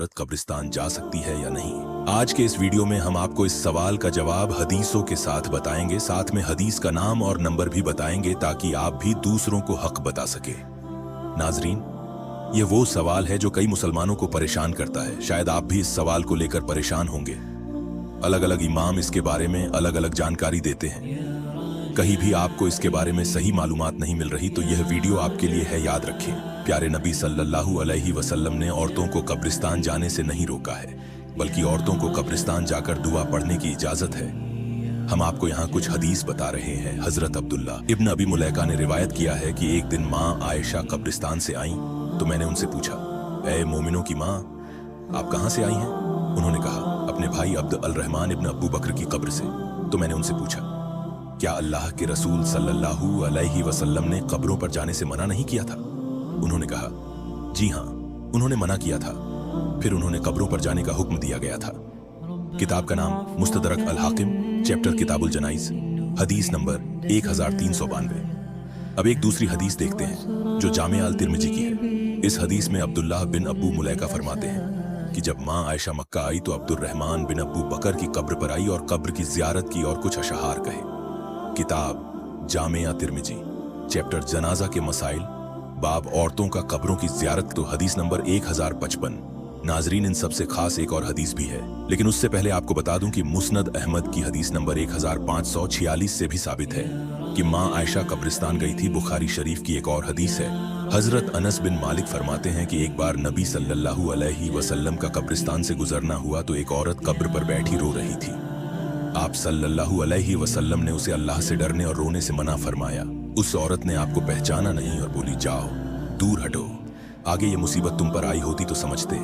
औरत कब्रिस्तान जा सकती है या नहीं। आज के इस वीडियो में हम आपको इस सवाल का जवाब हदीसों के साथ बताएंगे, साथ में हदीस का नाम और नंबर भी बताएंगे ताकि आप भी दूसरों को हक बता सके। नाजरीन, ये वो सवाल है जो कई मुसलमानों को परेशान करता है। शायद आप भी इस सवाल को लेकर परेशान होंगे। अलग अलग इमाम इसके बारे में अलग अलग जानकारी देते हैं। कहीं भी आपको इसके बारे में सही मालूमात नहीं मिल रही तो यह वीडियो आपके लिए है। याद रखें, प्यारे नबी सल्लल्लाहु अलैहि वसल्लम ने औरतों को कब्रिस्तान जाने से नहीं रोका है, बल्कि औरतों को कब्रिस्तान जाकर दुआ पढ़ने की इजाजत है। हम आपको यहाँ कुछ हदीस बता रहे हैं। हजरत अब्दुल्ला इब्न अबी मुलैका ने रिवायत किया है कि एक दिन माँ आयशा कब्रिस्तान से आईं तो मैंने उनसे पूछा, ऐ मोमिनों की माँ, आप कहाँ से आई हैं? उन्होंने कहा, अपने भाई अब्द अल रहमान इब्न अबू बकर की कब्र से। तो मैंने उनसे पूछा, क्या अल्लाह के रसूल सल्लल्लाहु अलैहि वसल्लम ने कब्रों पर जाने से मना नहीं किया था? उन्होंने कहा, जी हाँ, उन्होंने मना किया था। फिर उन्होंने कब्रों पर जाने का हुक्म दिया गया था। किताब का नाम मुस्तदरक अल हाकिम, चैप्टर किताबुल जनाइज, हदीस नंबर 1392। अब एक दूसरी हदीस देखते हैं जो जामे अल तिर्मिजी की है। इस हदीस में अब्दुल्लाह बिन अबू मुलैका फरमाते हैं कि जब माँ आयशा मक्का आई तो अब्दुर रहमान बिन अबू बकर की कब्र पर आई और कब्र की जियारत की और कुछ अशहार कहे। किताब जामिया तिर्मिजी, चैप्टर जनाजा के मसाइल, बाब औरतों का कब्रों की जियारत, तो हदीस नंबर 1055। नाजरीन, इन सबसे खास एक और हदीस भी है, लेकिन उससे पहले आपको बता दूं कि मुस्नद अहमद की हदीस नंबर 1546 से भी साबित है कि माँ आयशा कब्रिस्तान गई थी। बुखारी शरीफ की एक और हदीस है। हजरत अनस बिन मालिक फरमाते हैं कि एक बार नबी सल्लल्लाहु अलैहि वसल्लम का कब्रिस्तान से गुजरना हुआ तो एक औरत कब्र पर बैठी रो रही थी। आप सल्लल्लाहु अलैहि वसल्लम ने उसे अल्लाह से डरने और रोने से मना फरमाया। उस औरत ने आपको पहचाना नहीं और बोली, जाओ, दूर हटो, आगे ये मुसीबत तुम पर आई होती तो समझते।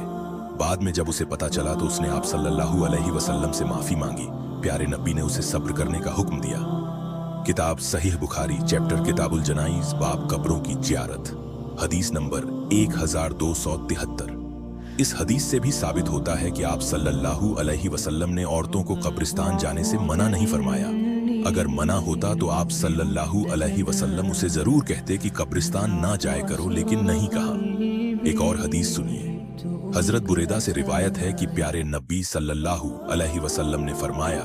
बाद में जब उसे पता चला तो उसने आप सल्लल्लाहु अलैहि वसल्लम से माफी मांगी। प्यारे नबी ने उसे सब्र करने का हुक्म दिया। किताब सहीह बुखारी, चैप्टर किताबुल जनाइज, बाब कब्रों की जियारत, हदीस नंबर 1273। इस हदीस से भी साबित होता है कि आप सल्लल्लाहु अलैहि वसल्लम ने औरतों को कब्रिस्तान जाने से मना नहीं फरमाया। अगर मना होता तो आप सल्लल्लाहु अलैहि वसल्लम उसे जरूर कहते कि कब्रिस्तान ना जाए करो, लेकिन नहीं कहा। एक और हदीस सुनिए। हजरत बुरेदा से रिवायत है कि प्यारे नबी सल्लल्लाहु अलैहि वसल्लम ने फरमाया,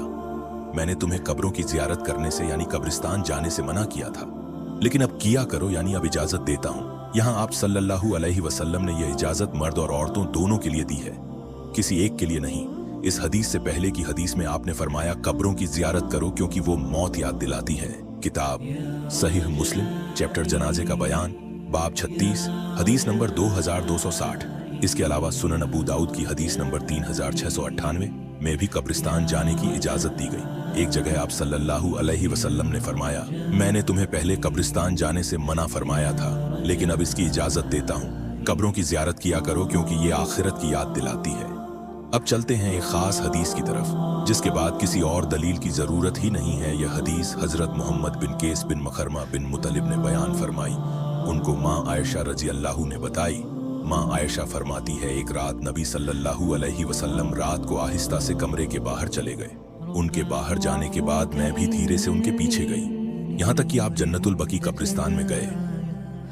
मैंने तुम्हें कब्रों की जियारत करने से यानी कब्रिस्तान जाने से मना किया था, लेकिन अब किया करो यानी अब इजाजत देता हूँ। यहाँ आप सल्लल्लाहु अलैहि वसल्लम ने यह इजाजत मर्द और औरतों दोनों के लिए दी है, किसी एक के लिए नहीं। इस हदीस से पहले की हदीस में आपने फरमाया, कब्रों की जियारत करो क्योंकि वो मौत याद दिलाती है। किताब सहीह मुस्लिम, चैप्टर जनाजे का बयान, बाब 36, हदीस नंबर 2260। इसके अलावा सुनन अबू दाऊद की हदीस नंबर 3698 में भी कब्रिस्तान जाने की इजाजत दी गई। एक जगह आप सल्लल्लाहु अलैहि वसल्लम ने फरमाया, मैंने तुम्हें पहले कब्रिस्तान जाने से मना फरमाया था, लेकिन अब इसकी इजाजत देता हूँ। कब्रों की जियारत किया करो क्योंकि ये आखिरत की याद दिलाती है। अब चलते हैं एक खास हदीस की तरफ, जिसके बाद किसी और दलील की जरूरत ही नहीं है। यह हदीस हजरत मोहम्मद बिन केस बिन मखरमा बिन मुतलिब ने बयान फरमाई। उनको माँ आयशा रजी अल्लाह ने बताई। माँ आयशा फरमाती है, एक रात नबी सल्लल्लाहु अलैहि वसल्लम रात को आहिस्ता से कमरे के बाहर चले गए। उनके बाहर जाने के बाद मैं भी धीरे से उनके पीछे गई, यहाँ तक कि आप जन्नतुल बकी कब्रिस्तान में गए।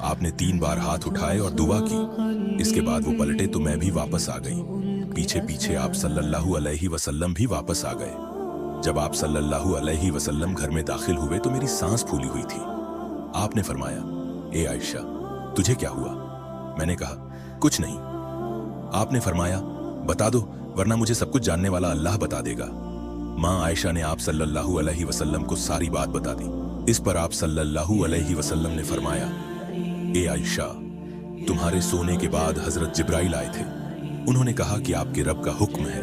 आपने 3 बार हाथ उठाए और दुआ की। इसके बाद वो पलटे तो मैं भी वापस आ गई। पीछे पीछे आप सल्लल्लाहु अलैहि वसल्लम भी वापस आ गए। जब आप सल्लल्लाहु अलैहि वसल्लम घर में दाखिल हुए तो मेरी सांस फूली हुई थी। आपने फरमाया, ए आयशा, तुझे क्या हुआ? मैंने कहा, कुछ नहीं। आपने फरमाया, बता दो, वरना मुझे सब कुछ जानने वाला अल्लाह बता देगा। माँ आयशा ने आप सल्लल्लाहु अलैहि वसल्लम को सारी बात बता दी। इस पर आप सल्लल्लाहु अलैहि वसल्लम ने फरमाया, ए आयशा, तुम्हारे सोने के बाद हजरत जिब्राइल आए थे। उन्होंने कहा कि आपके रब का हुक्म है,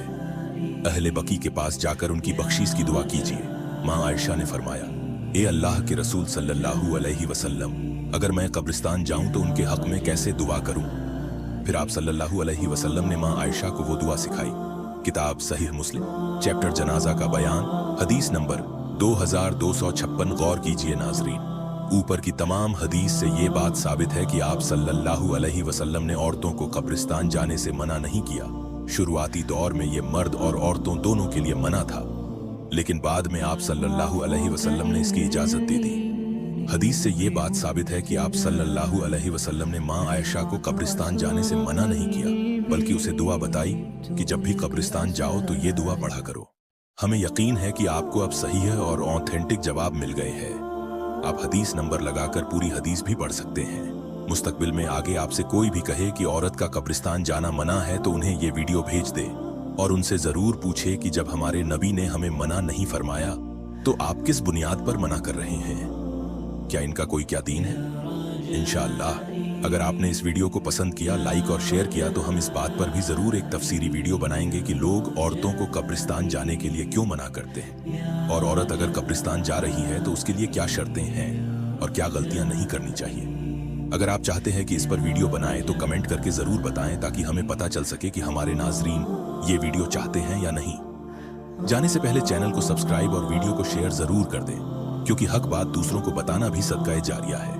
अहले बकी के पास जाकर उनकी बख्शीश की दुआ कीजिए। माँ आयशा ने फरमाया, ए अल्लाह के रसूल सल्लल्लाहु अलैहि वसल्लम, अगर मैं कब्रिस्तान जाऊं तो उनके हक में कैसे दुआ करूं? फिर आप सल्लल्लाहु अलैहि वसल्लम ने माँ आयशा को वो दुआ सिखाई। किताब सहीह मुस्लिम, चैप्टर जनाजा का बयान, हदीस नंबर 2256। गौर कीजिए नाजरीन, ऊपर की तमाम हदीस से ये बात साबित है कि आप सल्लल्लाहु अलैहि वसल्लम ने औरतों को कब्रिस्तान जाने से मना नहीं किया। शुरुआती दौर में ये मर्द और औरतों दोनों के लिए मना था, लेकिन बाद में आप सल्लल्लाहु अलैहि वसल्लम ने इसकी इजाजत दे दी। हदीस से ये बात साबित है कि आप सल्लल्लाहु अलैहि वसल्लम ने माँ आयशा को कब्रिस्तान जाने से मना नहीं किया, बल्कि उसे दुआ बताई कि जब भी कब्रिस्तान जाओ तो ये दुआ पढ़ा करो। हमें यकीन है कि आपको अब सही है और ऑथेंटिक जवाब मिल गए हैं। आप हदीस नंबर लगाकर पूरी हदीस भी पढ़ सकते हैं। मुस्तकबिल में आगे आपसे कोई भी कहे कि औरत का कब्रिस्तान जाना मना है तो उन्हें ये वीडियो भेज दे और उनसे जरूर पूछे कि जब हमारे नबी ने हमें मना नहीं फरमाया तो आप किस बुनियाद पर मना कर रहे हैं? क्या इनका कोई क्या दीन है? इंशाअल्लाह अगर आपने इस वीडियो को पसंद किया, लाइक और शेयर किया तो हम इस बात पर भी जरूर एक तफसीरी वीडियो बनाएंगे कि लोग औरतों को कब्रिस्तान जाने के लिए क्यों मना करते हैं, और औरत अगर कब्रिस्तान जा रही है तो उसके लिए क्या शर्तें हैं और क्या गलतियां नहीं करनी चाहिए। अगर आप चाहते हैं कि इस पर वीडियो बनाएं तो कमेंट करके जरूर बताएं ताकि हमें पता चल सके कि हमारे नाजरीन ये वीडियो चाहते हैं या नहीं। जाने से पहले चैनल को सब्सक्राइब और वीडियो को शेयर जरूर कर दें, क्योंकि हक बात दूसरों को बताना भी सदका ए जारिया है।